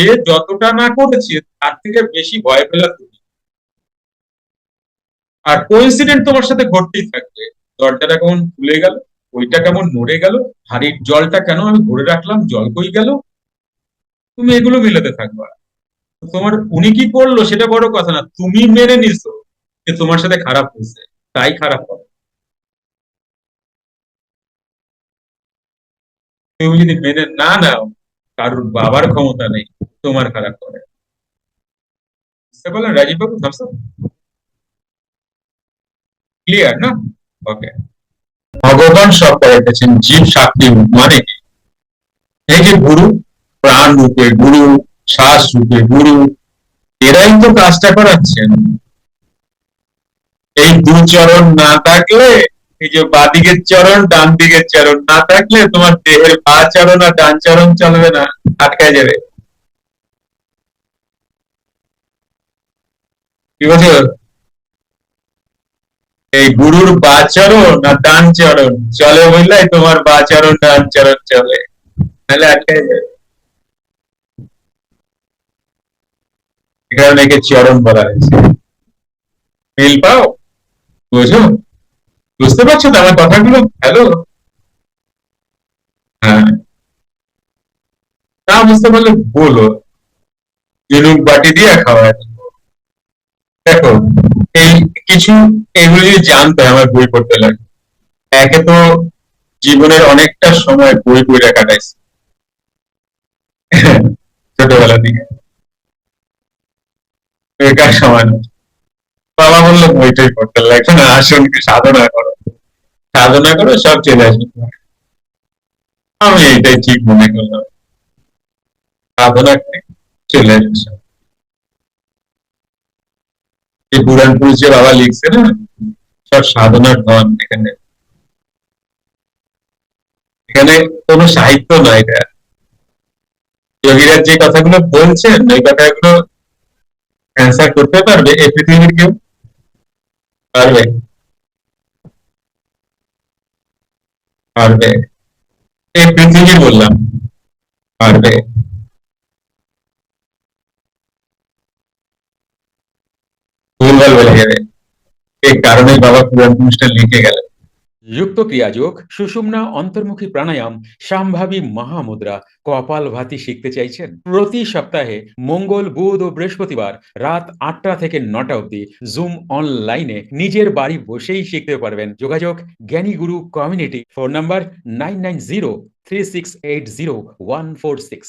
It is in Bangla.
সে যতটা না করেছে তার থেকে বেশি ভয় পেলে তুমি। আর কোইন্সিডেন্ট তোমার সাথে ঘটতেই থাকবে। দরজাটা কেমন খুলে গেল, ওইটা কেমন নড়ে গেল, হাড়ির জলটা কেন আমি ভরে রাখলাম, জল কই গেল, তুমি এগুলো মিলাতে থাকবা। তোমার উনি কি করলো সেটা বড় কথা না, তুমি মেনে নিছো যে তোমার সাথে খারাপ হয়েছে, তাই খারাপ হবে। তুমি যদি মেনে না নাও, কারোর বাবার ক্ষমতা নেই তোমার খারাপ করে। বুঝতে পারলেন রাজীব বাবু? ক্লিয়ার না? ওকে। ভগবান সব করাইতেছেন, জীব সাক্ষী মানে কি? এই যে গুরু, প্রাণ রূপে গুরু, শ্বাস রূপে গুরু, এরাই তো কাজটা করাচ্ছেন। এই দু চরণ না থাকলে, এই যে বাদিকের চরণ ডান দিকের চরণ না থাকলে তোমার দেহের বা চরণ আর ডান চরণ চলবে না, আটকায় যাবে। কি বলছো? এই গুরুর বা চরণ আর ডান চরণ চলে বললে তোমার বা চরণ ডান চরণ চলে, তাহলে আটকায় যাবে। এ কারণে একে চরণ বলা হয়েছে। মিল পাও? বুঝো? বুঝতে পারছো তো আমার কথাগুলো? হ্যালো? হ্যাঁ। না বুঝতে পারলে বলো, ঝিনুক বাটি দিয়ে খাওয়ায়। দেখো, এই কিছু এগুলো যদি জানতে আমার বই পড়তে লাগে। একে তো জীবনের অনেকটা সময় বই পড়ে কাটাইছি ছোটবেলা থেকে, বেকার সময় না। বাবা বললো বইটাই পড়তে লাগছে না, আসুন সাধনা করো, সাধনা করো সব চলে আসবে তোমার। আমি এটাই ঠিক মনে করলাম, সাধনা করে চলে আসবে সব। এই পুরাণ পুরুষ যে বাবা লিখছে না, সব সাধনার ধন এখানে। এখানে কোনো সাহিত্য নয় এটা। যোগীরাজ যে কথাগুলো বলছেন ওই কথাগুলো অ্যান্সার করতে পারবে এই পৃথিবীর কেউ? পারবে? পারবে? এই পৃথিবী বললাম, পারবে? ভুলভাল বলে যাবে। এই কারণেই বাবা পুরাণ পুরুষটা লিখে গেলেন। যুক্ত ক্রিয়াযোগ, সুষুম্না অন্তর্মুখী প্রাণায়াম, সাম্ভাবী মহামুদ্রা, কপালভাতি শিখতে চাইছেন? প্রতি সপ্তাহে মঙ্গল, বুধ ও বৃহস্পতিবার রাত ৮টা থেকে ৯টা অবধি জুম অনলাইনে নিজের বাড়ি বসেই শিখতে পারবেন। যোগাযোগ জ্ঞানী গুরু কমিউনিটি, ফোন নাম্বার 9903680146।